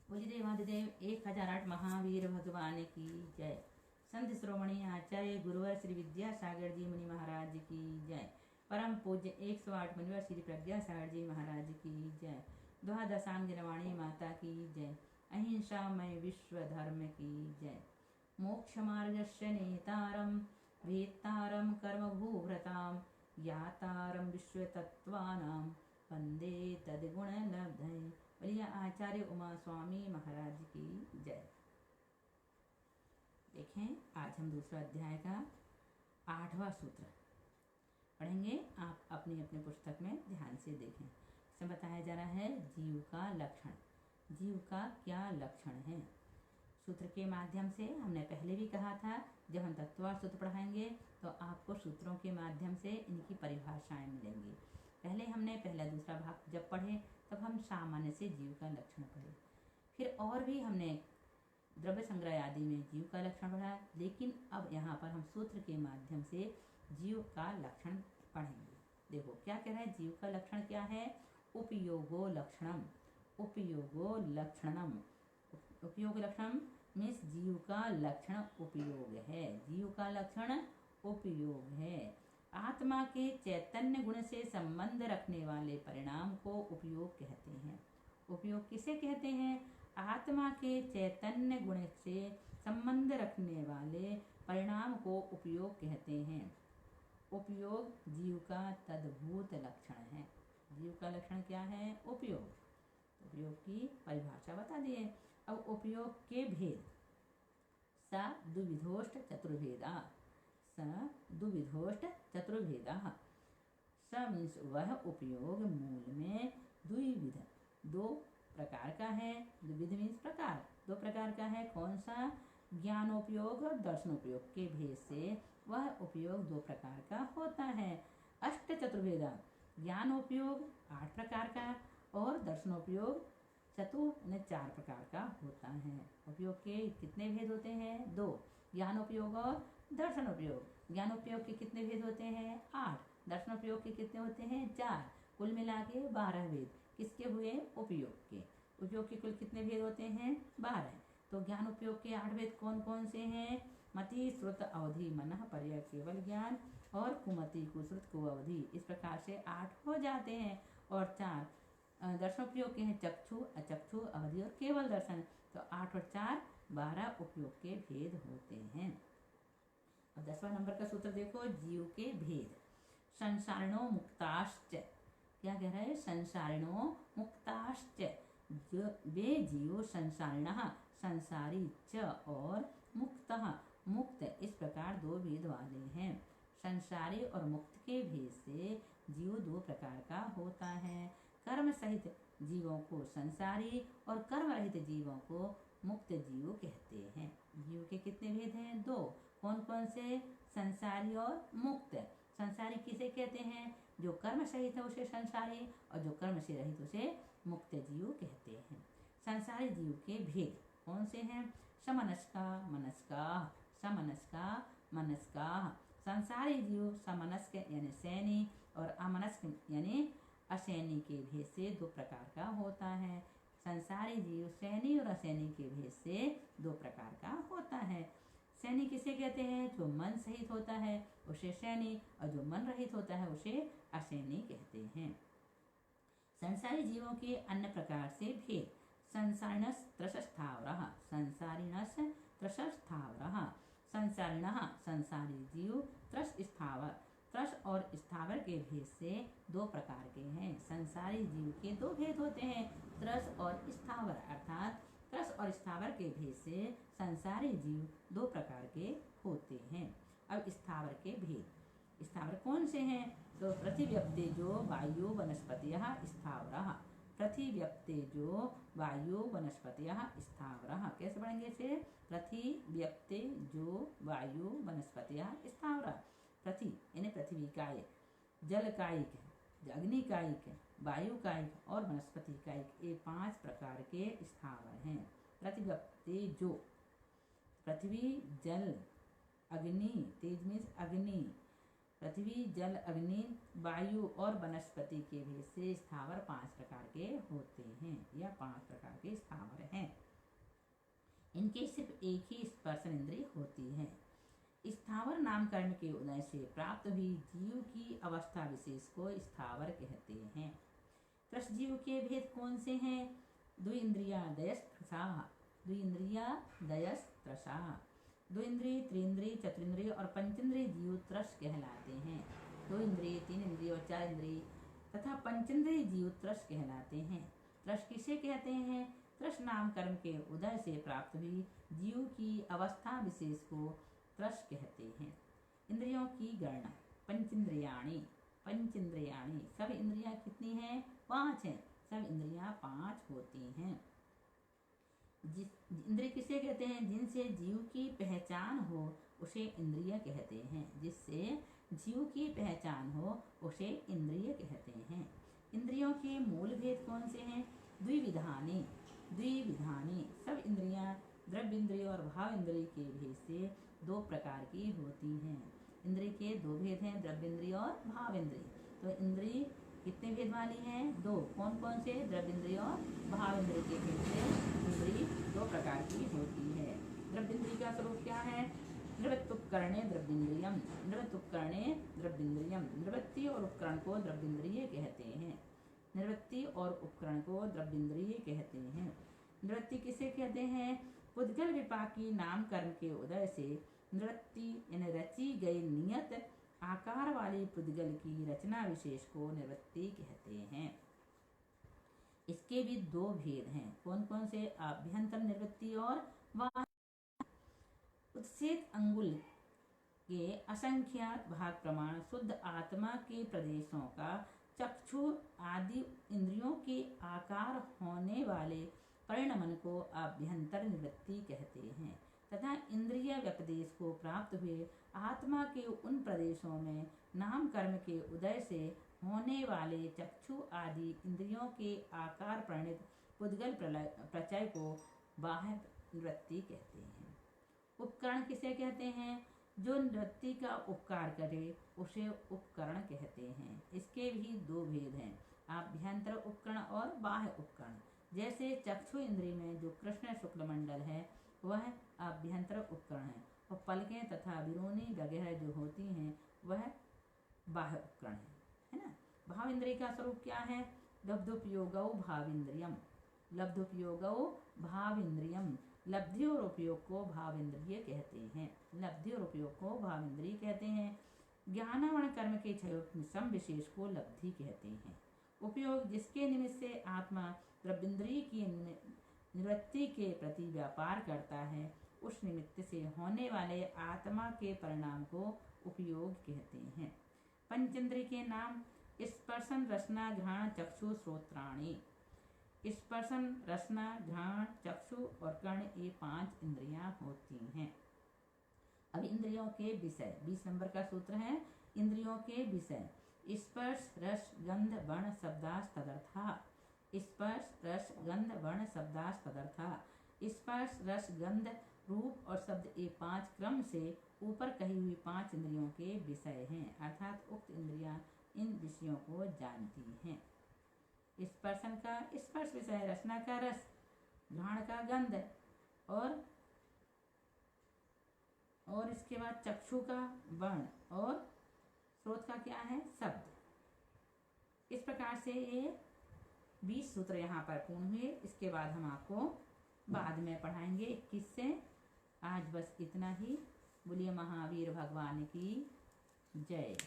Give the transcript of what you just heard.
बोलिए देवाधिदेव 1008 महावीर भगवान की जय। संत श्रोमणी आचार्य गुरुवर श्री विद्यासागर जी मुनि महाराज की जय। परम पूज्य 108 मुनिवर श्री प्रज्ञा सागर जी महाराज की जय। द्वादशांगिनवाणी माता की जय। अहिंसामय विश्व धर्म की जय। मोक्ष मार्गस्य नेतारम वेत्तारम कर्मभूभृताम यातारम विश्व तत्वानां वंदे तद्गुण लब्धये। बोलिए आचार्य उमा स्वामी महाराज की जय। देखें, आज हम दूसरा अध्याय का 8वां सूत्र पढ़ेंगे। आप अपनी अपनी पुस्तक में ध्यान से देखें। इसमें बताया जा रहा है जीव का लक्षण। जीव का क्या लक्षण है। सूत्र के माध्यम से हमने पहले भी कहा था, जब हम तत्ववार सूत्र पढ़ाएंगे तो आपको सूत्रों के माध्यम से इनकी परिभाषाएं मिलेंगी। पहले हमने पहला दूसरा भाग जब पढ़े तब हम सामान्य से जीव का लक्षण पढ़े। फिर और भी हमने द्रव्य संग्रह आदि में जीव का लक्षण पढ़ा, लेकिन अब यहाँ पर हम सूत्र के माध्यम से जीव का लक्षण पढ़ेंगे। देखो क्या कह रहा है, जीव का लक्षण क्या है। उपयोगो लक्षणम। उपयोगो लक्षणम। उपयोग लक्षण मीन्स जीव का लक्षण उपयोग है। जीव का लक्षण उपयोग है। आत्मा के चैतन्य गुण से संबंध रखने वाले परिणाम को उपयोग कहते हैं। उपयोग किसे कहते हैं। आत्मा के चैतन्य गुण से संबंध रखने वाले परिणाम को उपयोग कहते हैं। उपयोग जीव का तद्भूत लक्षण है। जीव का लक्षण क्या है, उपयोग। उपयोग की परिभाषा बता दिए। अब उपयोग के भेद। स द्विविधोष्ट चतुर्भेदा। स द्विविधोष्ट चतुर्भेदा। स मीन्स वह उपयोग मूल में द्विविध दो प्रकार का है। द्विविध मीन्स प्रकार, दो प्रकार का है। कौन सा, ज्ञानोपयोग और दर्शनोपयोग के भेद से वह उपयोग दो प्रकार का होता है। अष्ट चतुर्भेदा, ज्ञानोपयोग 8 प्रकार का और दर्शनोपयोग चतुर 4 प्रकार का होता है। उपयोग के कितने भेद होते हैं, 2। ज्ञानोपयोग और दर्शनोपयोग। ज्ञानोपयोग के कितने भेद होते हैं, 8। दर्शनोपयोग के कितने होते हैं, 4। कुल मिला के 12 भेद किसके हुए, उपयोग के। उपयोग के कुल कितने भेद होते हैं, 12। तो ज्ञान उपयोग के 8 भेद कौन कौन से हैं। मति श्रुत अवधि मनः पर्य केवल ज्ञान और कुमति कुश्रुत कुअवधि। इस प्रकार से 8 हो जाते हैं। और 4 दर्शन उपयोग के हैं, चक्षु अचक्षु अवधि और केवल दर्शन। तो 8 और 4 12 उपयोग के भेद होते हैं। अब 10वां नंबर का सूत्र देखो, जीव के भेद। संसारिणो मुक्ताश्च। क्या कह रहा है, संसारिणो मुक्ताश्च। वे जीव संसारिणः संसारी च और मुक्तः मुक्त, इस प्रकार 2 भेद वाले हैं। संसारी और मुक्त के भेद से जीव 2 प्रकार का होता है। कर्म सहित जीवों को संसारी और कर्म रहित जीवों को मुक्त जीव कहते हैं। जीव के कितने भेद हैं, 2। कौन कौन से, संसारी और मुक्त। संसारी किसे कहते हैं, जो कर्म सहित है उसे संसारी, और जो कर्म से रहित उसे मुक्त जीव कहते हैं। संसारी जीव के भेद कौन से हैं, समनस्का मनस्का। समनस्का मनस्का। संसारी जीव समनस्क यानी सैनी और अमनस्क यानी असैनी के भेद से 2 प्रकार का होता है। संसारी जीव सैनी और असैनी के भेद से 2 प्रकार का होता है। सैनी किसे कहते हैं, जो मन सहित होता है उसे सैनी, और जो मन रहित होता है उसे असैनी कहते हैं। संसारी जीवों के अन्य प्रकार से भेद। संसारिणस् त्रसस्थावरः। संसारिणस् त्रसस्थावरः। संसारिणः संसारी जीव, त्रस स्थावर। त्रस और स्थावर के भेद से 2 प्रकार के हैं। संसारी जीव के 2 भेद होते हैं, त्रस और स्थावर। अर्थात त्रस और स्थावर के भेद से संसारी जीव 2 प्रकार के होते हैं। अब स्थावर के भेद। स्थावर कौन से हैं, तो पृथिव्यप्तेजो वायु वनस्पतयः स्थावरः। पृथिव्यप्तेजो वायु वनस्पतयः स्थावरः। कैसे पढ़ेंगे इसे, पृथिव्यप्तेजो वायु वनस्पतयः स्थावरः। पृथ्वी यानी पृथ्वी काय, जल कायिक, अग्नि कायिक, वायु कायिक और वनस्पति कायिक, ये 5 प्रकार के स्थावर हैं। पृथिव्यप्तेजो, पृथ्वी जल, अग्नि, तेज मीन्स अग्नि, पृथ्वी, जल, अग्नि, वायु और वनस्पति के भेद से स्थावर 5 प्रकार के होते हैं, या 5 प्रकार के स्थावर हैं। इनके सिर्फ एक ही स्पर्शन इंद्रिय होती है। स्थावर नामकरण के उदय से प्राप्त हुई जीव की अवस्था विशेष को स्थावर कहते हैं। कृष्ण जीव के भेद कौन से हैं? द्विंद्रियादयस त्रसा, द्विंद्रियादयस त्रसा। द्विंद्रिय, त्रिंद्रिय, चतुरिंद्रिय और पंचेंद्रिय जीव त्रस कहलाते हैं। 2 इंद्रिय, 3 इंद्रिय और 4 इंद्रिय तथा पंचेंद्रिय जीव त्रस कहलाते हैं। त्रस किसे कहते हैं? त्रस नाम कर्म के उदय से प्राप्त हुई जीव की अवस्था विशेष को त्रस कहते हैं। इंद्रियों की गणना। पंचेंद्रियाणि, पंचेंद्रियाणि, सब इंद्रियां कितनी हैं? 5 हैं। सब इंद्रियां 5 होती हैं। इंद्रिय किसे कहते हैं? जिनसे जीव की पहचान हो उसे इंद्रिय कहते हैं। जिससे जीव की पहचान हो उसे इंद्रिय कहते हैं। इंद्रियों के मूल भेद कौन से हैं? द्विविधानि, द्विविधानि, सब इंद्रियां द्रव्य इंद्रिय और भाव इंद्रिय के भेद से 2 प्रकार की होती हैं। इंद्रिय के 2 भेद हैं, द्रव्य इंद्रिय और भाव इंद्रिय। तो इंद्रिय कितने भेद वाली हैं? 2। कौन कौन से? द्रव्य इंद्रिय और भाव इंद्रिय के भेद से इंद्रिय 2 प्रकार की होती है। द्रव्य इंद्रिय का स्वरूप क्या है? निवृत्तुपकरणे द्रव्येन्द्रियम, निवृत्तुपकरणे द्रव्येन्द्रियम। निवृत्ति और उपकरण को द्रव्येन्द्रिय कहते हैं। निवृत्ति और उपकरण को द्रव्येन्द्रिय कहते हैं। निवृत्ति किसे कहते हैं? पुद्गल विपाकी नाम कर्म के उदय से निवृत्ति यानी रची गई नियत आकार वाली पुद्गल की रचना विशेष को निवृत्ति कहते हैं। इसके भी 2 भेद हैं। कौन कौन से? अभ्यंतर निवृत्ति और बाह्य। उत्सेत अंगुल के असंख्यात भाग प्रमाण शुद्ध आत्मा के प्रदेशों का चक्षु आदि इंद्रियों के आकार होने वाले परिणमन को अभ्यंतर निवृत्ति कहते हैं तथा इंद्रिय व्यपदेश को प्राप्त हुए आत्मा के उन प्रदेशों में नाम कर्म के उदय से होने वाले चक्षु आदि इंद्रियों के आकार प्रणित पुद्गल प्रचय को बाह्य निवृत्ति कहते हैं। उपकरण किसे कहते हैं? जो निवृत्ति का उपकार करे उसे उपकरण कहते हैं। इसके भी 2 भेद हैं, आभ्यंतर उपकरण और बाह्य उपकरण। जैसे चक्षु इंद्रिय में जो कृष्ण शुक्ल मंडल है वह आभ्यंतर उपकरण है और पलकें तथा विरोनी वगैरह जो होती हैं वह बाह्य उपकरण है ना। भाव इंद्रिय का स्वरूप क्या है? लब्धोपयोगौ भाविंद्रियम, लब्धोपयोगौ भाविंद्रियम। लब्धि और उपयोग को भाव इंद्रिय कहते हैं। लब्धि और उपयोग को भाव इंद्रिय कहते हैं। ज्ञानावरण कर्म के क्षयोपम विशेष को लब्धि कहते हैं। उपयोग जिसके निमित्त से आत्मा द्रव्येन्द्रिय की निवृत्ति के प्रति व्यापार करता है उस निमित्त से होने वाले आत्मा के परिणाम को उपयोग कहते हैं। पंचेंद्रिय के नाम स्पर्शन, रसना, घ्राण, चक्षु, श्रोत्राणि। स्पर्शन, रसना, घ्राण, चक्षु और कर्ण ये 5 इंद्रियां होती हैं। अब इंद्रियों के विषय 20 नंबर का सूत्र है। इंद्रियों के विषय स्पर्श, रस, गंध, वर्ण, शब्दास, तदर्था। स्पर्श, रस, गंध, वर्ण, शब्दास, तदर्था। स्पर्श, रस, गंध, रूप और शब्द ये 5 क्रम से ऊपर कही हुई 5 इंद्रियों के विषय हैं, अर्थात उक्त इंद्रियां इन विषयों को जानती हैं। स्पर्शन का स्पर्श विषय, रसना का रस, घ्राण का गंध और इसके बाद चक्षु का वर्ण और श्रोत का क्या है? शब्द। इस प्रकार से ये 20 सूत्र यहाँ पर पूर्ण हुए। इसके बाद हम आपको बाद में पढ़ाएंगे 21 से। आज बस इतना ही। बोलिए महावीर भगवान की जय।